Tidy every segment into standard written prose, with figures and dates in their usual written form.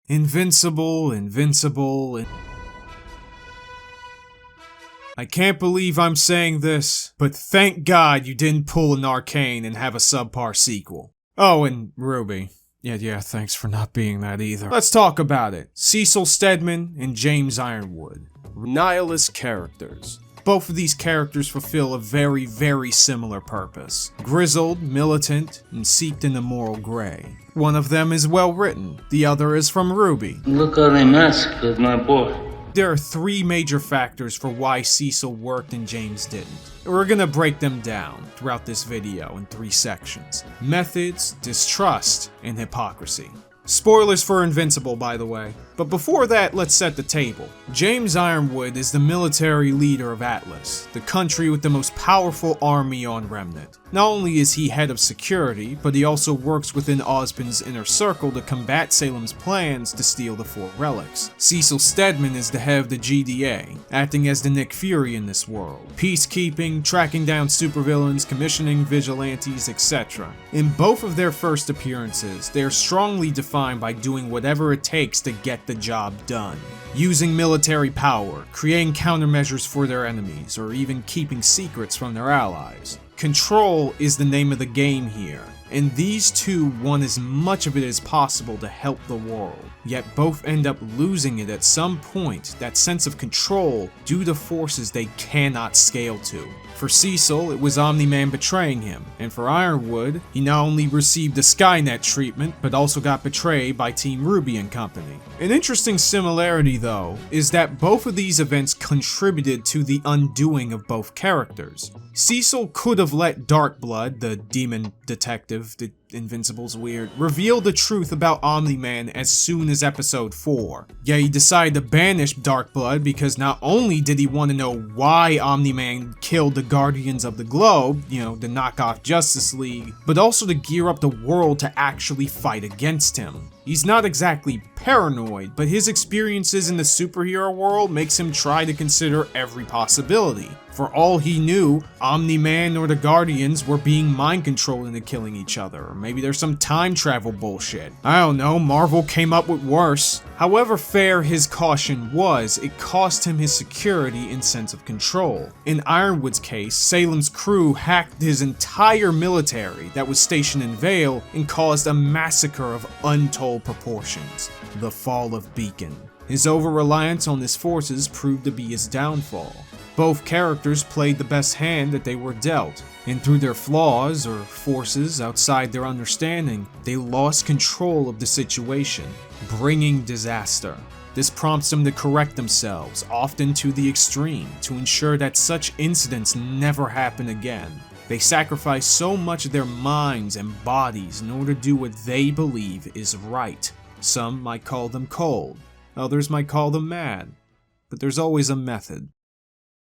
Invincible, Invincible, I can't believe I'm saying this, but thank God you didn't pull an Arcane and have a subpar sequel. Oh, and RWBY. Yeah, thanks for not being that either. Let's talk about it. Cecil Stedman and James Ironwood. Nihilist characters. Both of these characters fulfill a very, very similar purpose. Grizzled, militant, and steeped in the moral gray. One of them is well written, the other is from RWBY. Look how they massacred my boy. There are three major factors for why Cecil worked and James didn't. We're gonna break them down throughout this video in 3 sections. Methods, distrust, and hypocrisy. Spoilers for Invincible, by the way. But before that, let's set the table. James Ironwood is the military leader of Atlas, the country with the most powerful army on Remnant. Not only is he head of security, but he also works within Ozpin's inner circle to combat Salem's plans to steal the 4 relics. Cecil Stedman is the head of the GDA, acting as the Nick Fury in this world. Peacekeeping, tracking down supervillains, commissioning vigilantes, etc. In both of their first appearances, they are strongly defined by doing whatever it takes to get the job done. Using military power, creating countermeasures for their enemies, or even keeping secrets from their allies. Control is the name of the game here, and these two want as much of it as possible to help the world, yet both end up losing it at some point, that sense of control, due to forces they cannot scale to. For Cecil, it was Omni-Man betraying him, and for Ironwood, he not only received the Skynet treatment, but also got betrayed by Team RWBY and company. An interesting similarity, though, is that both of these events contributed to the undoing of both characters. Cecil could have let Darkblood, the demon detective, the Invincible's weird, reveal the truth about Omni-Man as soon as episode 4. Yet he decided to banish Darkblood because not only did he want to know why Omni-Man killed the Guardians of the Globe, the knockoff Justice League, but also to gear up the world to actually fight against him. He's not exactly paranoid, but his experiences in the superhero world makes him try to consider every possibility. For all he knew, Omni-Man or the Guardians were being mind-controlled into killing each other, or maybe there's some time travel bullshit. I don't know, Marvel came up with worse. However fair his caution was, it cost him his security and sense of control. In Ironwood's case, Salem's crew hacked his entire military that was stationed in Vale and caused a massacre of untold proportions. The fall of Beacon. His over-reliance on his forces proved to be his downfall. Both characters played the best hand that they were dealt, and through their flaws or forces outside their understanding, they lost control of the situation, bringing disaster. This prompts them to correct themselves, often to the extreme, to ensure that such incidents never happen again. They sacrifice so much of their minds and bodies in order to do what they believe is right. Some might call them cold, others might call them mad, but there's always a method.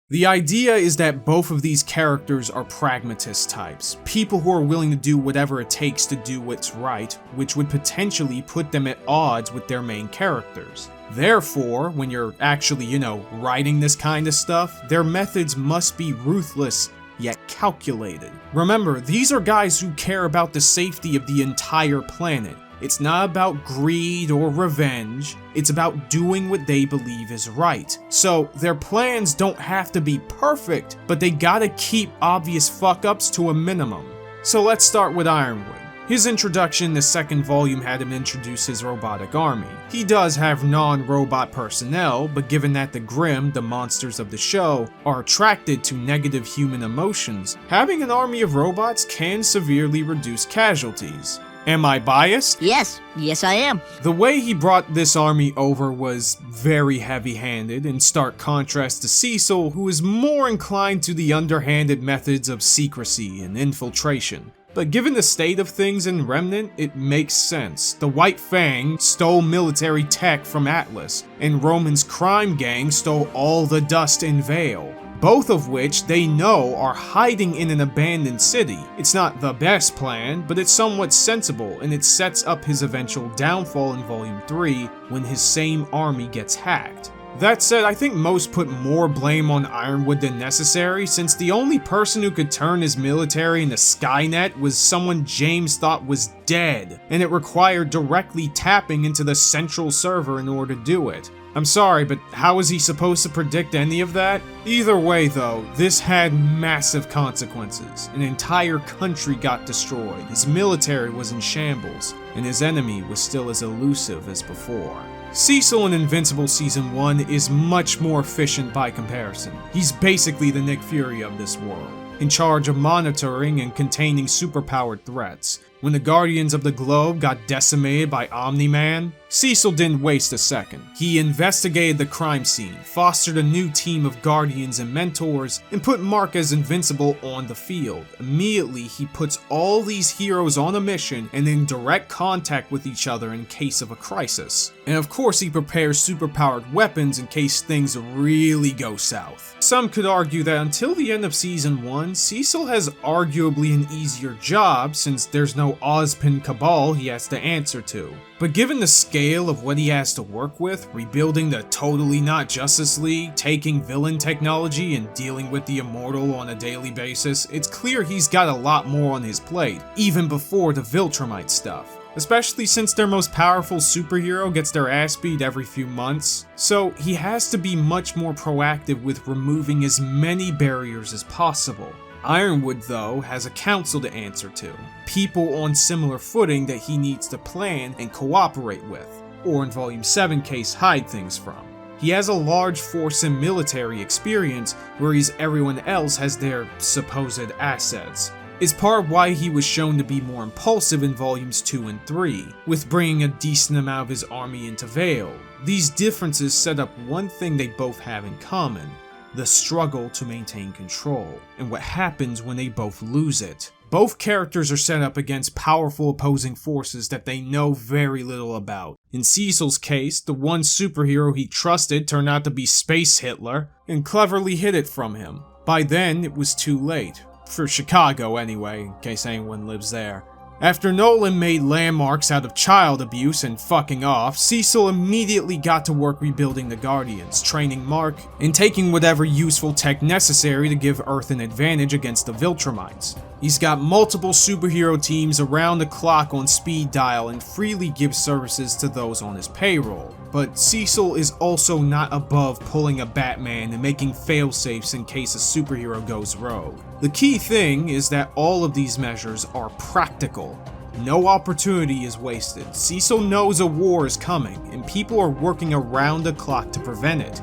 The idea is that both of these characters are pragmatist types, people who are willing to do whatever it takes to do what's right, which would potentially put them at odds with their main characters. Therefore, when you're actually, writing this kind of stuff, their methods must be ruthless, yet calculated. Remember, these are guys who care about the safety of the entire planet. It's not about greed or revenge, it's about doing what they believe is right. So their plans don't have to be perfect, but they gotta keep obvious fuck-ups to a minimum. So let's start with Ironwood. His introduction in the second volume had him introduce his robotic army. He does have non-robot personnel, but given that the Grimm, the monsters of the show, are attracted to negative human emotions, having an army of robots can severely reduce casualties. Am I biased? Yes I am. The way he brought this army over was very heavy-handed, in stark contrast to Cecil, who is more inclined to the underhanded methods of secrecy and infiltration. But given the state of things in Remnant, it makes sense. The White Fang stole military tech from Atlas, and Roman's crime gang stole all the dust in Vale. Both of which they know are hiding in an abandoned city. It's not the best plan, but it's somewhat sensible, and it sets up his eventual downfall in Volume 3 when his same army gets hacked. That said, I think most put more blame on Ironwood than necessary, since the only person who could turn his military into Skynet was someone James thought was dead, and it required directly tapping into the central server in order to do it. I'm sorry, but how was he supposed to predict any of that? Either way though, this had massive consequences. An entire country got destroyed, his military was in shambles, and his enemy was still as elusive as before. Cecil in Invincible Season 1 is much more efficient by comparison. He's basically the Nick Fury of this world, in charge of monitoring and containing superpowered threats. When the Guardians of the Globe got decimated by Omni-Man, Cecil didn't waste a second. He investigated the crime scene, fostered a new team of Guardians and mentors, and put Mark as Invincible on the field. Immediately, he puts all these heroes on a mission and in direct contact with each other in case of a crisis. And of course, he prepares superpowered weapons in case things really go south. Some could argue that until the end of Season 1, Cecil has arguably an easier job since there's no Ozpin cabal he has to answer to. But given the scale of what he has to work with, rebuilding the totally not Justice League, taking villain technology, and dealing with the Immortal on a daily basis, it's clear he's got a lot more on his plate, even before the Viltrumite stuff. Especially since their most powerful superhero gets their ass beat every few months. So he has to be much more proactive with removing as many barriers as possible. Ironwood, though, has a council to answer to, people on similar footing that he needs to plan and cooperate with, or in Volume 7 case, hide things from. He has a large force and military experience, whereas everyone else has their supposed assets. It's part of why he was shown to be more impulsive in Volumes 2 and 3, with bringing a decent amount of his army into Vale. These differences set up one thing they both have in common: the struggle to maintain control, and what happens when they both lose it. Both characters are set up against powerful opposing forces that they know very little about. In Cecil's case, the one superhero he trusted turned out to be Space Hitler, and cleverly hid it from him. By then, it was too late. For Chicago anyway, in case anyone lives there. After Nolan made landmarks out of child abuse and fucking off, Cecil immediately got to work rebuilding the Guardians, training Mark, and taking whatever useful tech necessary to give Earth an advantage against the Viltrumites. He's got multiple superhero teams around the clock on speed dial and freely gives services to those on his payroll. But Cecil is also not above pulling a Batman and making failsafes in case a superhero goes rogue. The key thing is that all of these measures are practical. No opportunity is wasted. Cecil knows a war is coming, and people are working around the clock to prevent it.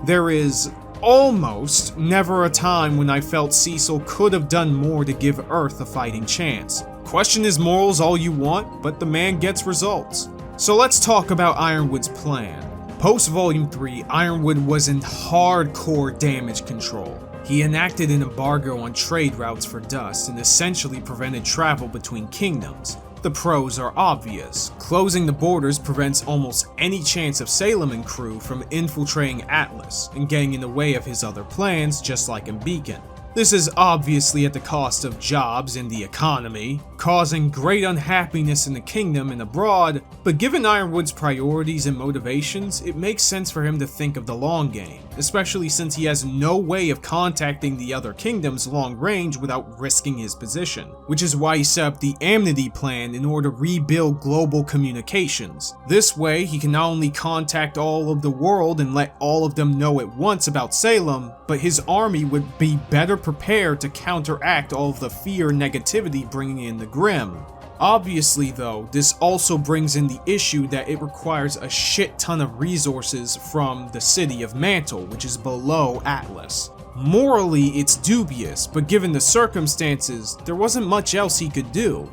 There is almost never a time when I felt Cecil could have done more to give Earth a fighting chance. Question his morals all you want, but the man gets results. So let's talk about Ironwood's plan. Post Volume 3, Ironwood was in hardcore damage control. He enacted an embargo on trade routes for dust and essentially prevented travel between kingdoms. The pros are obvious. Closing the borders prevents almost any chance of Salem and crew from infiltrating Atlas and getting in the way of his other plans, just like in Beacon. This is obviously at the cost of jobs and the economy, causing great unhappiness in the kingdom and abroad, but given Ironwood's priorities and motivations, it makes sense for him to think of the long game, especially since he has no way of contacting the other kingdoms long range without risking his position, which is why he set up the Amnesty Plan in order to rebuild global communications. This way, he can not only contact all of the world and let all of them know at once about Salem, but his army would be better prepared to counteract all of the fear and negativity bringing in the Grimm. Obviously though, this also brings in the issue that it requires a shit ton of resources from the city of Mantle, which is below Atlas. Morally, it's dubious, but given the circumstances, there wasn't much else he could do.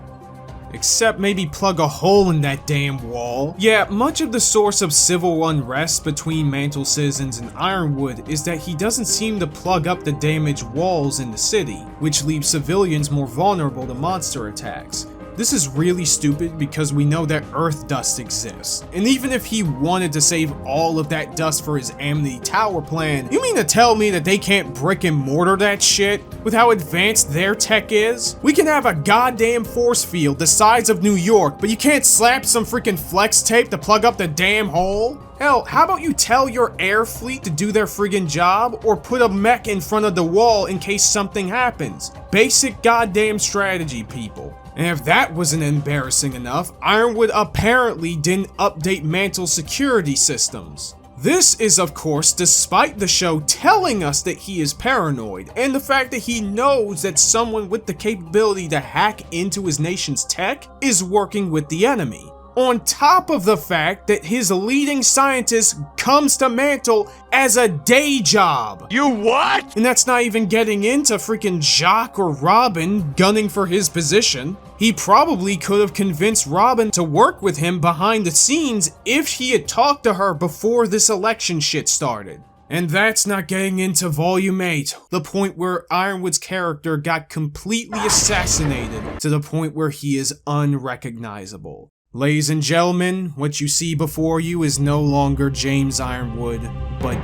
Except maybe plug a hole in that damn wall. Yeah, much of the source of civil unrest between Mantle citizens and Ironwood is that he doesn't seem to plug up the damaged walls in the city, which leaves civilians more vulnerable to monster attacks. This is really stupid because we know that Earth dust exists. And even if he wanted to save all of that dust for his Amnesty Tower plan, you mean to tell me that they can't brick and mortar that shit? With how advanced their tech is? We can have a goddamn force field the size of New York, but you can't slap some freaking flex tape to plug up the damn hole? Hell, how about you tell your air fleet to do their friggin' job, or put a mech in front of the wall in case something happens? Basic goddamn strategy, people. And if that wasn't embarrassing enough, Ironwood apparently didn't update Mantle's security systems. This is, of course, despite the show telling us that he is paranoid, and the fact that he knows that someone with the capability to hack into his nation's tech is working with the enemy. On top of the fact that his leading scientist comes to Mantle as a day job. You what? And that's not even getting into freaking Jacques or Robin gunning for his position. He probably could have convinced Robin to work with him behind the scenes if he had talked to her before this election shit started. And that's not getting into Volume 8, the point where Ironwood's character got completely assassinated to the point where he is unrecognizable. Ladies and gentlemen, what you see before you is no longer James Ironwood, but...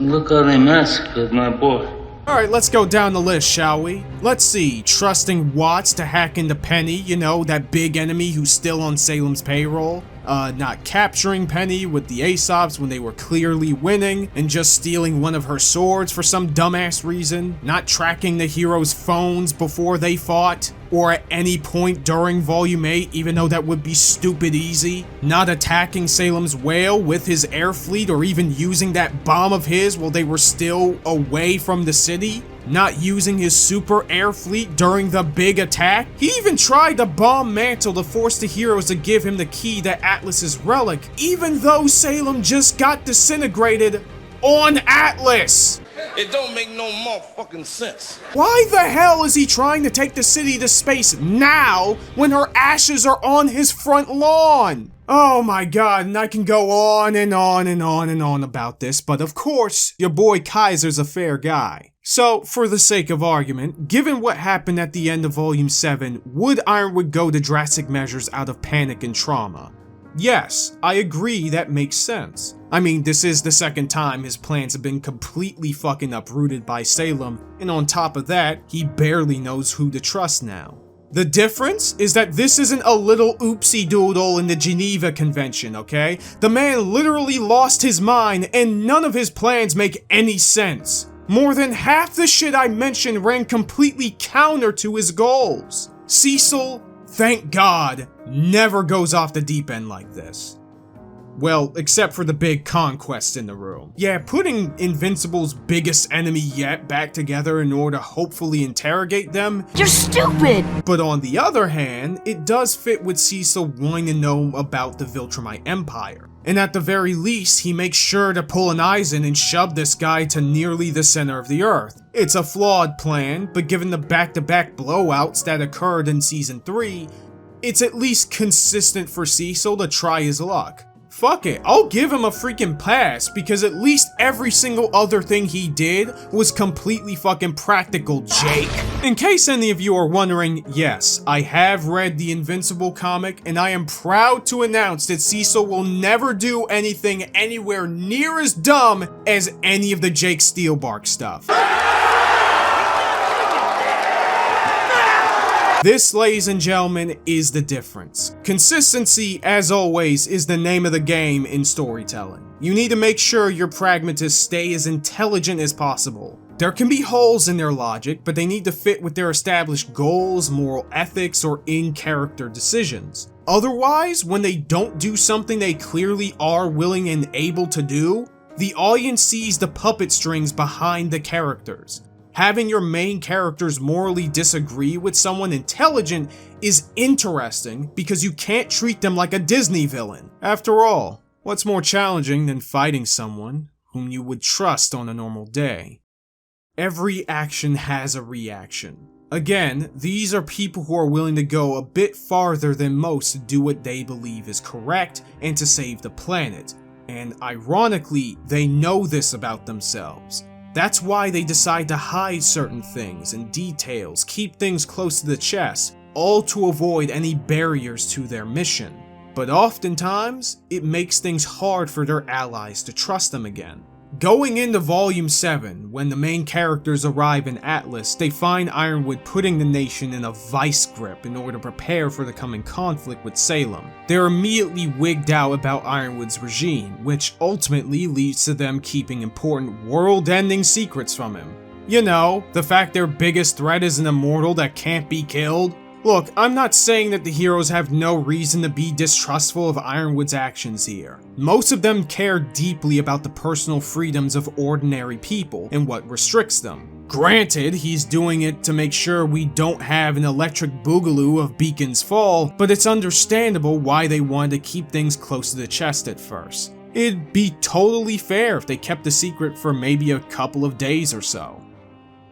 Look how they massacred my boy. Alright, let's go down the list, shall we? Let's see, trusting Watts to hack into Penny, you know, that big enemy who's still on Salem's payroll. Not capturing Penny with the Aesops when they were clearly winning, and just stealing one of her swords for some dumbass reason. Not tracking the heroes' phones before they fought, or at any point during Volume 8, even though that would be stupid easy. Not attacking Salem's whale with his air fleet, or even using that bomb of his while they were still away from the city. Not using his super air fleet during the big attack. He even tried to bomb Mantle to force the heroes to give him the key to Atlas's relic, even though Salem just got disintegrated on Atlas. It don't make no motherfucking sense. Why the hell is he trying to take the city to space now when her ashes are on his front lawn? Oh my god, and I can go on and on and on and on about this, but of course, your boy Kaiser's a fair guy. So, for the sake of argument, given what happened at the end of Volume 7, would Ironwood go to drastic measures out of panic and trauma? Yes, I agree that makes sense. I mean, this is the second time his plans have been completely fucking uprooted by Salem, and on top of that, he barely knows who to trust now. The difference is that this isn't a little oopsie doodle in the Geneva Convention, okay? The man literally lost his mind, and none of his plans make any sense. More than half the shit I mentioned ran completely counter to his goals. Cecil, thank God, never goes off the deep end like this. Well, except for the big conquest in the room. Yeah, putting Invincible's biggest enemy yet back together in order to hopefully interrogate them. You're stupid! But on the other hand, it does fit with Cecil wanting to know about the Viltrumite Empire. And at the very least, he makes sure to pull an Eisen and shove this guy to nearly the center of the Earth. It's a flawed plan, but given the back-to-back blowouts that occurred in Season 3, it's at least consistent for Cecil to try his luck. Fuck it, I'll give him a freaking pass, because at least every single other thing he did was completely fucking practical, Jake. In case any of you are wondering, yes, I have read the Invincible comic, and I am proud to announce that Cecil will never do anything anywhere near as dumb as any of the Jake Steelbark stuff. This, ladies and gentlemen, is the difference. Consistency, as always, is the name of the game in storytelling. You need to make sure your pragmatists stay as intelligent as possible. There can be holes in their logic, but they need to fit with their established goals, moral ethics, or in-character decisions. Otherwise, when they don't do something they clearly are willing and able to do, the audience sees the puppet strings behind the characters. Having your main characters morally disagree with someone intelligent is interesting because you can't treat them like a Disney villain. After all, what's more challenging than fighting someone whom you would trust on a normal day? Every action has a reaction. Again, these are people who are willing to go a bit farther than most to do what they believe is correct and to save the planet. And ironically, they know this about themselves. That's why they decide to hide certain things and details, keep things close to the chest, all to avoid any barriers to their mission. But oftentimes, it makes things hard for their allies to trust them again. Going into Volume 7, when the main characters arrive in Atlas, they find Ironwood putting the nation in a vice grip in order to prepare for the coming conflict with Salem. They're immediately wigged out about Ironwood's regime, which ultimately leads to them keeping important world-ending secrets from him. You know, the fact their biggest threat is an immortal that can't be killed. Look, I'm not saying that the heroes have no reason to be distrustful of Ironwood's actions here. Most of them care deeply about the personal freedoms of ordinary people and what restricts them. Granted, he's doing it to make sure we don't have an electric boogaloo of Beacon's fall, but it's understandable why they wanted to keep things close to the chest at first. It'd be totally fair if they kept the secret for maybe a couple of days or so.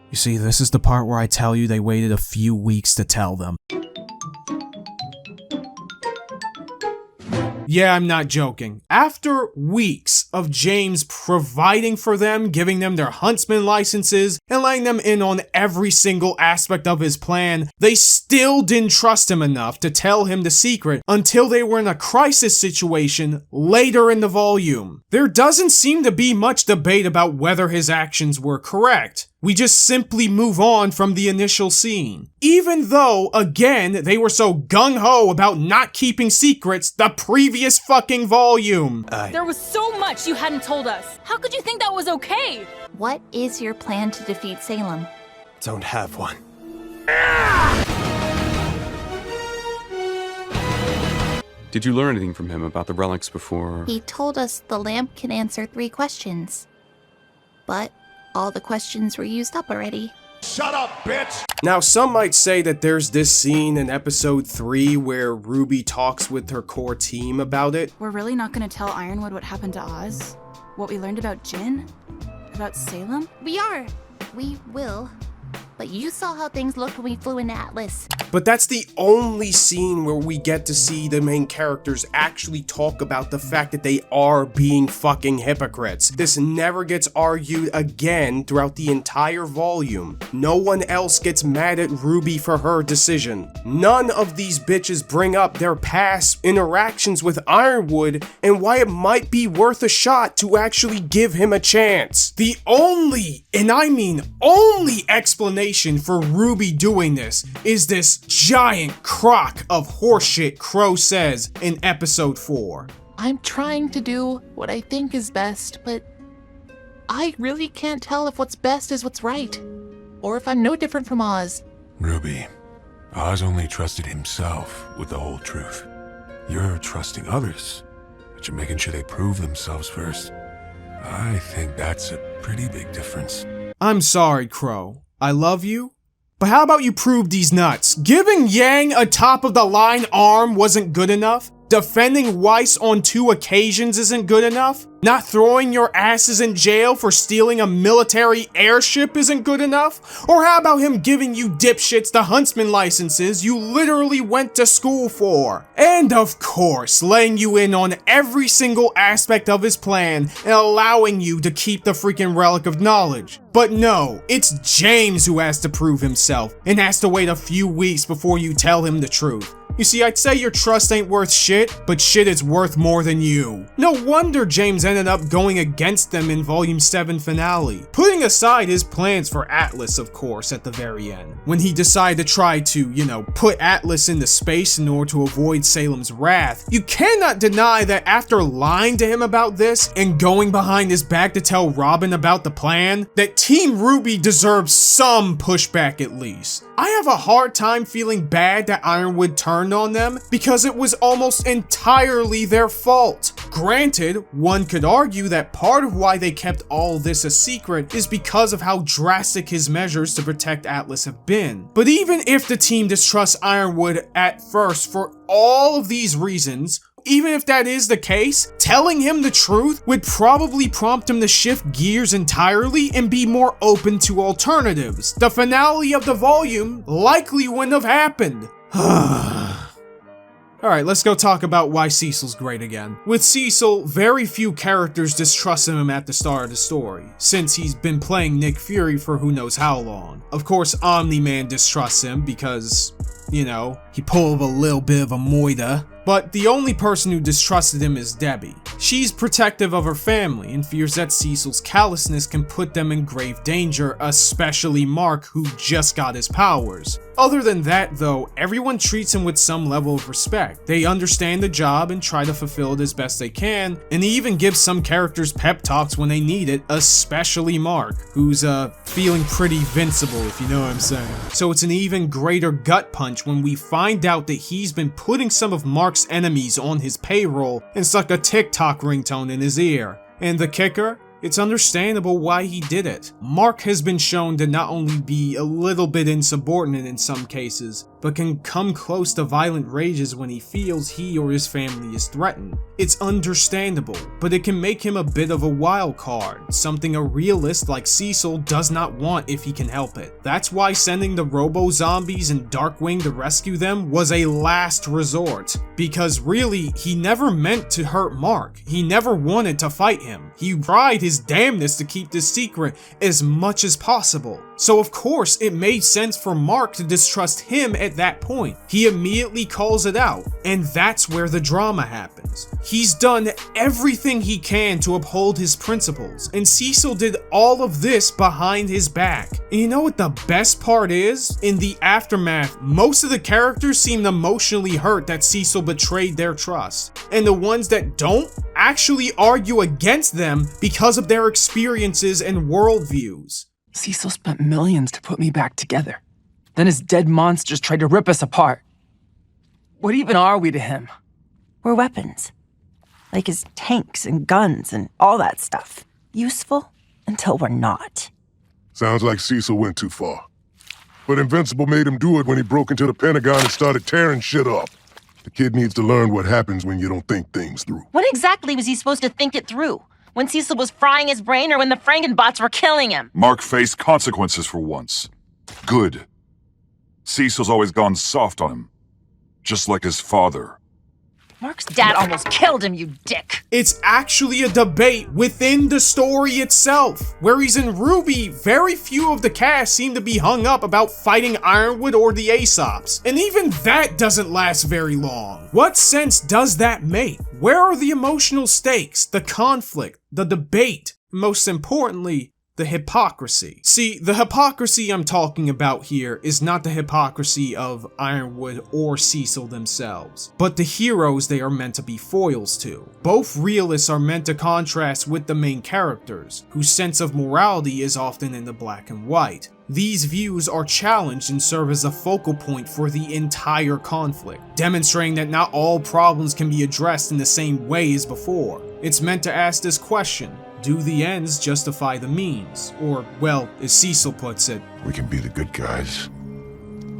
You see, this is the part where I tell you they waited a few weeks to tell them. Yeah, I'm not joking. After weeks of James providing for them, giving them their huntsman licenses, and letting them in on every single aspect of his plan, they still didn't trust him enough to tell him the secret until they were in a crisis situation later in the volume. There doesn't seem to be much debate about whether his actions were correct. We just simply move on from the initial scene. Even though, again, they were so gung-ho about not keeping secrets the previous fucking volume. There was so much you hadn't told us. How could you think that was okay? What is your plan to defeat Salem? Don't have one. Did you learn anything from him about the relics before? He told us the lamp can answer 3 questions. But all the questions were used up already. Shut up, bitch! Now, some might say that there's this scene in episode 3 where RWBY talks with her core team about it. We're really not gonna tell Ironwood what happened to Oz? What we learned about Jin? About Salem? We are. We will. But you saw how things looked when we flew into Atlas. But that's the only scene where we get to see the main characters actually talk about the fact that they are being fucking hypocrites. This never gets argued again throughout the entire volume. No one else gets mad at RWBY for her decision. None of these bitches bring up their past interactions with Ironwood and why it might be worth a shot to actually give him a chance. The only, and I mean only, explanation for RWBY doing this is this giant crock of horseshit Crow says in episode 4. I'm trying to do what I think is best, but I really can't tell if what's best is what's right, or if I'm no different from Oz. RWBY, Oz only trusted himself with the whole truth. You're trusting others, but you're making sure they prove themselves first. I think that's a pretty big difference. I'm sorry, Crow. I love you, but how about you prove these nuts? Giving Yang a top-of-the-line arm wasn't good enough? Defending Weiss on 2 occasions isn't good enough? Not throwing your asses in jail for stealing a military airship isn't good enough? Or how about him giving you dipshits the huntsman licenses you literally went to school for? And of course, letting you in on every single aspect of his plan and allowing you to keep the freaking relic of knowledge. But no, it's James who has to prove himself and has to wait a few weeks before you tell him the truth. You see, I'd say your trust ain't worth shit, but shit is worth more than you. No wonder James ended up going against them in Volume 7 finale. Putting aside his plans for Atlas, of course, at the very end. When he decided to try to, put Atlas into space in order to avoid Salem's wrath, you cannot deny that after lying to him about this and going behind his back to tell Robin about the plan, that Team RWBY deserves some pushback at least. I have a hard time feeling bad that Ironwood turned on them because it was almost entirely their fault. Granted, one could argue that part of why they kept all this a secret is because of how drastic his measures to protect Atlas have been. But even if the team distrusts Ironwood at first for all of these reasons, even if that is the case, telling him the truth would probably prompt him to shift gears entirely and be more open to alternatives. The finale of the volume likely wouldn't have happened. Alright, let's go talk about why Cecil's great again. With Cecil, very few characters distrust him at the start of the story, since he's been playing Nick Fury for who knows how long. Of course, Omni-Man distrusts him because, he pulled a little bit of a moida. But the only person who distrusted him is Debbie. She's protective of her family and fears that Cecil's callousness can put them in grave danger, especially Mark, who just got his powers. Other than that though, everyone treats him with some level of respect. They understand the job and try to fulfill it as best they can, and he even gives some characters pep talks when they need it, especially Mark, who's feeling pretty invincible, if you know what I'm saying. So it's an even greater gut punch when we find out that he's been putting some of Mark's enemies on his payroll and stuck a TikTok ringtone in his ear. And the kicker? It's understandable why he did it. Mark has been shown to not only be a little bit insubordinate in some cases, but can come close to violent rages when he feels he or his family is threatened. It's understandable, but it can make him a bit of a wild card, something a realist like Cecil does not want if he can help it. That's why sending the robo-zombies and Darkwing to rescue them was a last resort, because really, he never meant to hurt Mark. He never wanted to fight him. He tried his damnedest to keep this secret as much as possible. So of course, it made sense for Mark to distrust him at that point. He immediately calls it out, and that's where the drama happens. He's done everything he can to uphold his principles, and Cecil did all of this behind his back. And you know what the best part is? In the aftermath, most of the characters seemed emotionally hurt that Cecil betrayed their trust, and the ones that don't actually argue against them because of their experiences and worldviews. Cecil spent millions to put me back together. Then his dead monsters tried to rip us apart. What even are we to him? We're weapons. Like his tanks and guns and all that stuff. Useful until we're not. Sounds like Cecil went too far. But Invincible made him do it when he broke into the Pentagon and started tearing shit up. The kid needs to learn what happens when you don't think things through. When exactly was he supposed to think it through? When Cecil was frying his brain or when the Frankenbots were killing him? Mark faced consequences for once. Good. Cecil's always gone soft on him. Just like his father. Mark's dad almost killed him, you dick. It's actually a debate within the story itself. Whereas in RWBY, very few of the cast seem to be hung up about fighting Ironwood or the Aesops. And even that doesn't last very long. What sense does that make? Where are the emotional stakes, the conflict, the debate? Most importantly, the hypocrisy. See, the hypocrisy I'm talking about here is not the hypocrisy of Ironwood or Cecil themselves, but the heroes they are meant to be foils to. Both realists are meant to contrast with the main characters, whose sense of morality is often in the black and white. These views are challenged and serve as a focal point for the entire conflict, demonstrating that not all problems can be addressed in the same way as before. It's meant to ask this question: do the ends justify the means? Or, well, as Cecil puts it, we can be the good guys,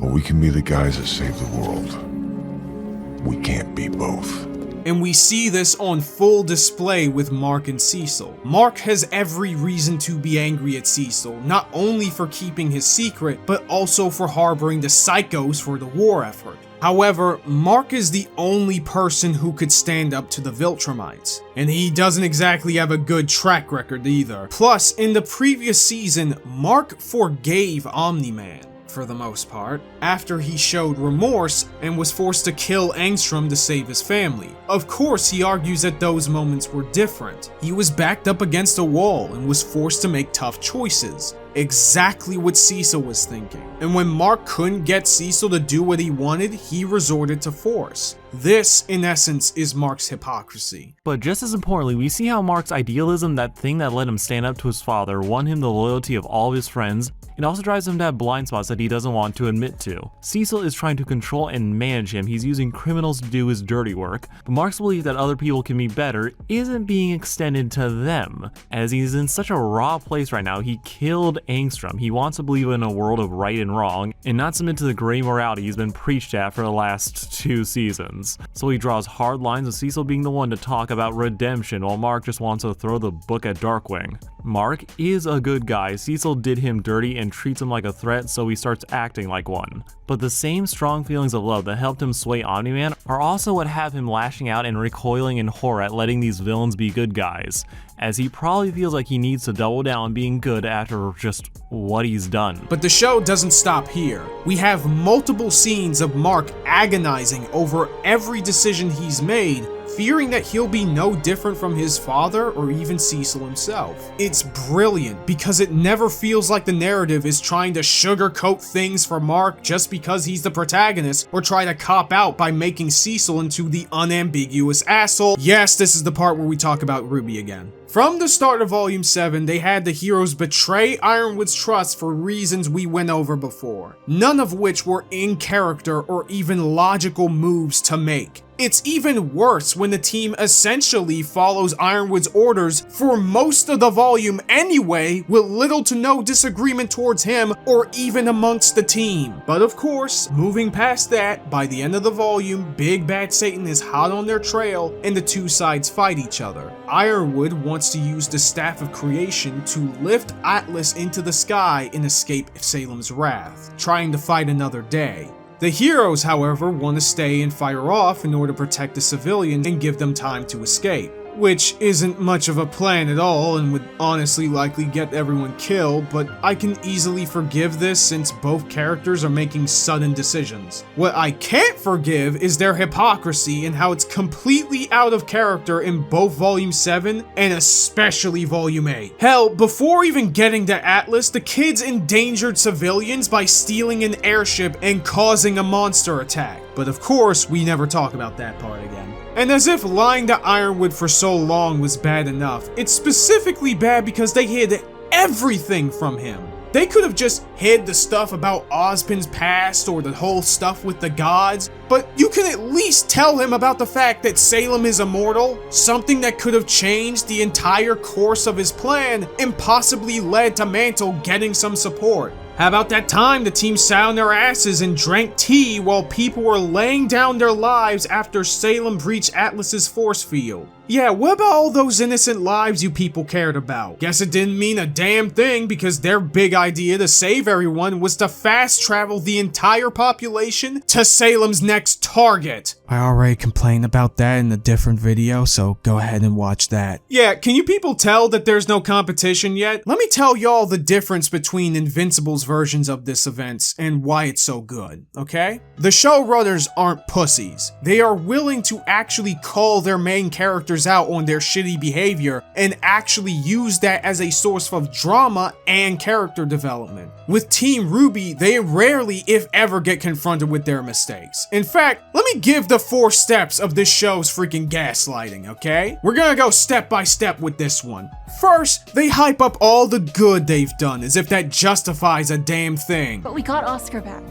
or we can be the guys that save the world. We can't be both. And we see this on full display with Mark and Cecil. Mark has every reason to be angry at Cecil, not only for keeping his secret, but also for harboring the psychos for the war effort. However, Mark is the only person who could stand up to the Viltrumites, and he doesn't exactly have a good track record either. Plus, in the previous season, Mark forgave Omni-Man, for the most part, after he showed remorse and was forced to kill Angstrom to save his family. Of course, he argues that those moments were different. He was backed up against a wall and was forced to make tough choices. Exactly what Cecil was thinking. And when Mark couldn't get Cecil to do what he wanted, he resorted to force. This, in essence, is Mark's hypocrisy. But just as importantly, we see how Mark's idealism, that thing that let him stand up to his father, won him the loyalty of all of his friends. It also drives him to have blind spots that he doesn't want to admit to. Cecil is trying to control and manage him. He's using criminals to do his dirty work. But Mark's belief that other people can be better isn't being extended to them. As he's in such a raw place right now, he killed Angstrom. He wants to believe in a world of right and wrong, and not submit to the gray morality he's been preached at for the last 2 seasons. So he draws hard lines with Cecil being the one to talk about redemption, while Mark just wants to throw the book at Darkwing. Mark is a good guy. Cecil did him dirty and treats him like a threat, so he starts acting like one. But the same strong feelings of love that helped him sway Omni-Man are also what have him lashing out and recoiling in horror at letting these villains be good guys, as he probably feels like he needs to double down on being good after just what he's done. But the show doesn't stop here. We have multiple scenes of Mark agonizing over every decision he's made, fearing that he'll be no different from his father or even Cecil himself. It's brilliant because it never feels like the narrative is trying to sugarcoat things for Mark just because he's the protagonist, or try to cop out by making Cecil into the unambiguous asshole. Yes, this is the part where we talk about RWBY again. From the start of Volume 7, they had the heroes betray Ironwood's trust for reasons we went over before, none of which were in character or even logical moves to make. It's even worse when the team essentially follows Ironwood's orders for most of the volume anyway, with little to no disagreement towards him or even amongst the team. But of course, moving past that, by the end of the volume, Big Bad Satan is hot on their trail and the two sides fight each other. Ironwood wants to use the Staff of Creation to lift Atlas into the sky and escape Salem's wrath, trying to fight another day. The heroes, however, want to stay and fire off in order to protect the civilians and give them time to escape, which isn't much of a plan at all and would honestly likely get everyone killed, but I can easily forgive this since both characters are making sudden decisions. What I can't forgive is their hypocrisy and how it's completely out of character in both Volume 7 and especially Volume 8. Hell, before even getting to Atlas, the kids endangered civilians by stealing an airship and causing a monster attack. But of course, we never talk about that part again. And as if lying to Ironwood for so long was bad enough, it's specifically bad because they hid everything from him. They could have just hid the stuff about Ozpin's past or the whole stuff with the gods, but you can at least tell him about the fact that Salem is immortal, something that could have changed the entire course of his plan and possibly led to Mantle getting some support. How about that time the team sat on their asses and drank tea while people were laying down their lives after Salem breached Atlas's force field? Yeah, what about all those innocent lives you people cared about? Guess it didn't mean a damn thing because their big idea to save everyone was to fast travel the entire population to Salem's next target. I already complained about that in a different video, so go ahead and watch that. Yeah, can you people tell that there's no competition yet? Let me tell y'all the difference between Invincible's versions of this event and why it's so good, okay? The showrunners aren't pussies. They are willing to actually call their main characters out on their shitty behavior and actually use that as a source of drama and character development. With Team RWBY, they rarely, if ever, get confronted with their mistakes. In fact, let me give the 4 steps of this show's freaking gaslighting, okay? We're gonna go step by step with this one. First, they hype up all the good they've done as if that justifies a damn thing. But we got Oscar back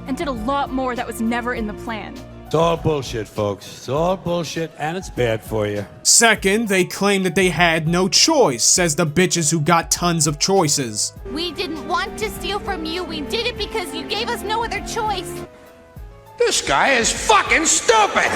and did a lot more that was never in the plan. It's all bullshit, folks. It's all bullshit, and it's bad for you. Second, they claim that they had no choice, says the bitches who got tons of choices. We didn't want to steal from you. We did it because you gave us no other choice. This guy is fucking stupid!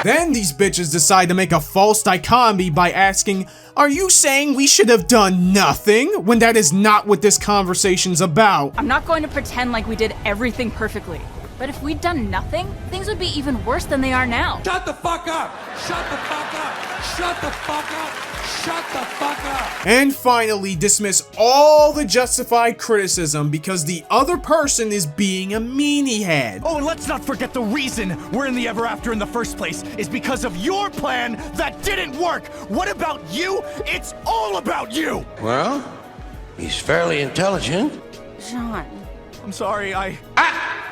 Then these bitches decide to make a false dichotomy by asking, are you saying we should have done nothing? When that is not what this conversation's about. I'm not going to pretend like we did everything perfectly. But if we'd done nothing, things would be even worse than they are now. Shut the fuck up! Shut the fuck up! Shut the fuck up! Shut the fuck up! And finally, dismiss all the justified criticism because the other person is being a meaniehead. Oh, and let's not forget the reason we're in the Ever After in the first place is because of your plan that didn't work. What about you? It's all about you! Well, he's fairly intelligent. John. I'm sorry,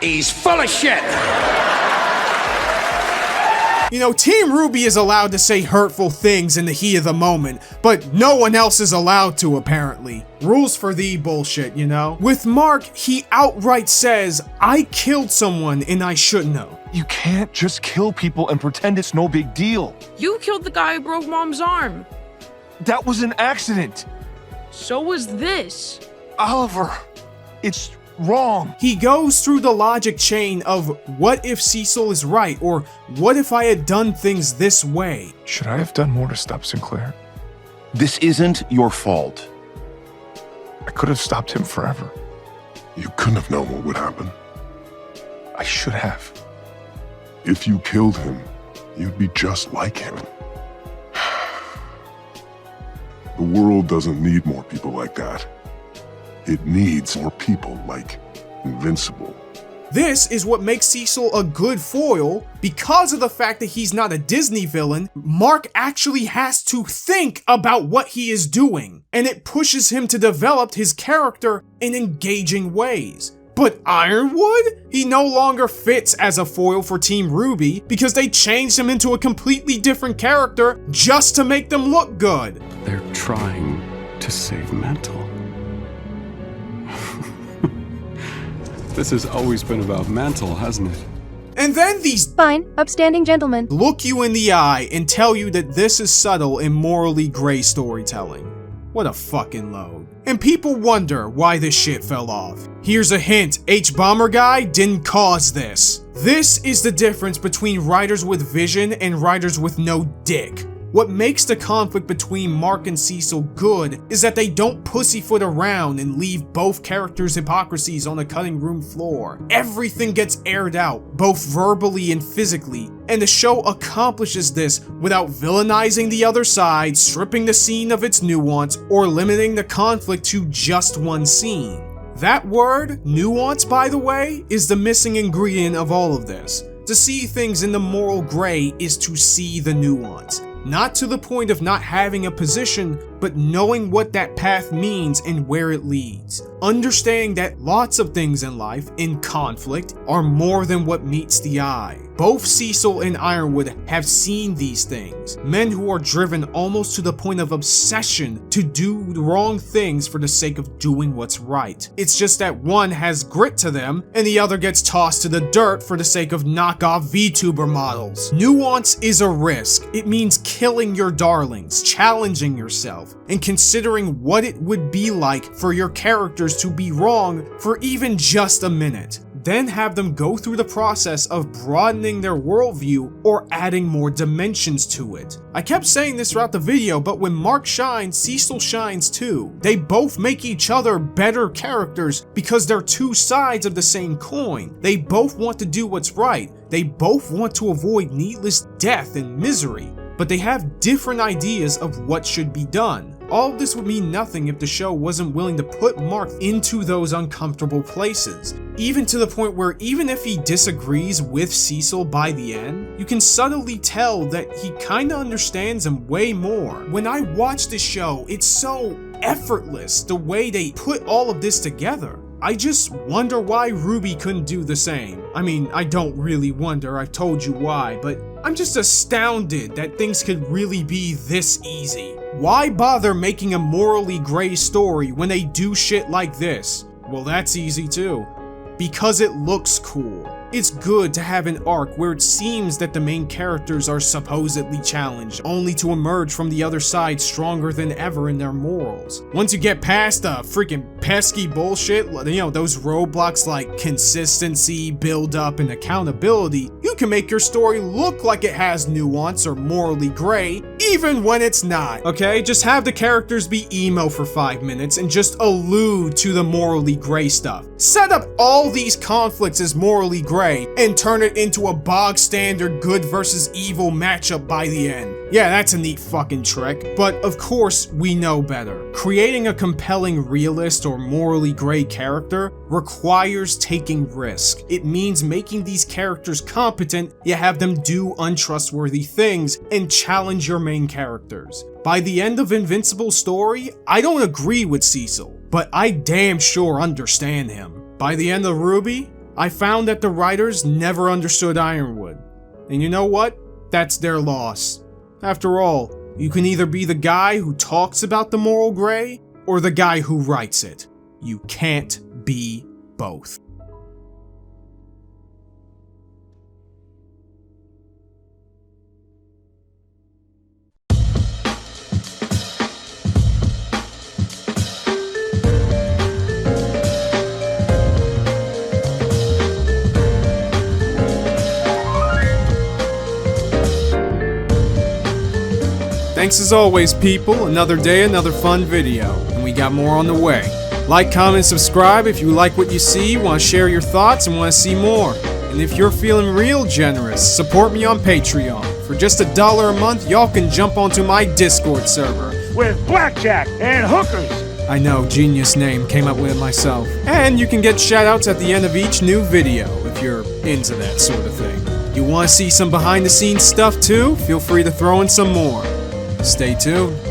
He's full of shit! You know, Team RWBY is allowed to say hurtful things in the heat of the moment, but no one else is allowed to, apparently. Rules for thee bullshit, you know? With Mark, he outright says, I killed someone and I shouldn't have. You can't just kill people and pretend it's no big deal. You killed the guy who broke Mom's arm. That was an accident. So was this. Oliver, it's wrong. He goes through the logic chain of what if Cecil is right, or what if I had done things this way? Should I have done more to stop Sinclair? This isn't your fault. I could have stopped him forever. You couldn't have known what would happen. I should have. If you killed him, you'd be just like him. The world doesn't need more people like that. It needs more people like Invincible. This is what makes Cecil a good foil. Because of the fact that he's not a Disney villain, Mark actually has to think about what he is doing, and it pushes him to develop his character in engaging ways. But Ironwood? He no longer fits as a foil for Team RWBY because they changed him into a completely different character just to make them look good. They're trying to save Mental. This has always been about Mental, hasn't it? And then these fine, upstanding gentlemen look you in the eye and tell you that this is subtle and morally gray storytelling. What a fucking load. And people wonder why this shit fell off. Here's a hint, H-Bomber Guy didn't cause this. This is the difference between writers with vision and writers with no dick. What makes the conflict between Mark and Cecil good is that they don't pussyfoot around and leave both characters' hypocrisies on the cutting room floor. Everything gets aired out, both verbally and physically, and the show accomplishes this without villainizing the other side, stripping the scene of its nuance, or limiting the conflict to just one scene. That word, nuance, by the way, is the missing ingredient of all of this. To see things in the moral gray is to see the nuance. Not to the point of not having a position, but knowing what that path means and where it leads. Understanding that lots of things in life, in conflict, are more than what meets the eye. Both Cecil and Ironwood have seen these things. Men who are driven almost to the point of obsession to do the wrong things for the sake of doing what's right. It's just that one has grit to them, and the other gets tossed to the dirt for the sake of knockoff VTuber models. Nuance is a risk. It means killing your darlings, challenging yourself, and considering what it would be like for your characters to be wrong for even just a minute. Then have them go through the process of broadening their worldview or adding more dimensions to it. I kept saying this throughout the video, but when Mark shines, Cecil shines too. They both make each other better characters because they're two sides of the same coin. They both want to do what's right. They both want to avoid needless death and misery, but they have different ideas of what should be done. All of this would mean nothing if the show wasn't willing to put Mark into those uncomfortable places. Even to the point where even if he disagrees with Cecil by the end, you can subtly tell that he kinda understands him way more. When I watch this show, it's so effortless the way they put all of this together. I just wonder why RWBY couldn't do the same. I mean, I don't really wonder, I've told you why, but I'm just astounded that things could really be this easy. Why bother making a morally gray story when they do shit like this? Well, that's easy too. Because it looks cool. It's good to have an arc where it seems that the main characters are supposedly challenged, only to emerge from the other side stronger than ever in their morals. Once you get past the freaking pesky bullshit, you know, those roadblocks like consistency, build-up, and accountability, you can make your story look like it has nuance or morally gray, even when it's not, okay? Just have the characters be emo for 5 minutes and just allude to the morally gray stuff. Set up all these conflicts as morally gray and turn it into a bog standard good versus evil matchup by the end. Yeah, that's a neat fucking trick, but of course we know better. Creating a compelling realist or morally gray character requires taking risk. It means making these characters competent, yet have them do untrustworthy things and challenge your main characters. By the end of Invincible's story, I don't agree with Cecil, but I damn sure understand him. By the end of RWBY, I found that the writers never understood Ironwood. And you know what? That's their loss. After all, you can either be the guy who talks about the moral gray, or the guy who writes it. You can't be both. Thanks as always, people. Another day, another fun video. And we got more on the way. Like, comment, subscribe if you like what you see, want to share your thoughts, and want to see more. And if you're feeling real generous, support me on Patreon. For just $1 a month, y'all can jump onto my Discord server. With blackjack and hookers. I know, genius name, came up with it myself. And you can get shoutouts at the end of each new video, if you're into that sort of thing. You want to see some behind the scenes stuff too? Feel free to throw in some more. Stay tuned.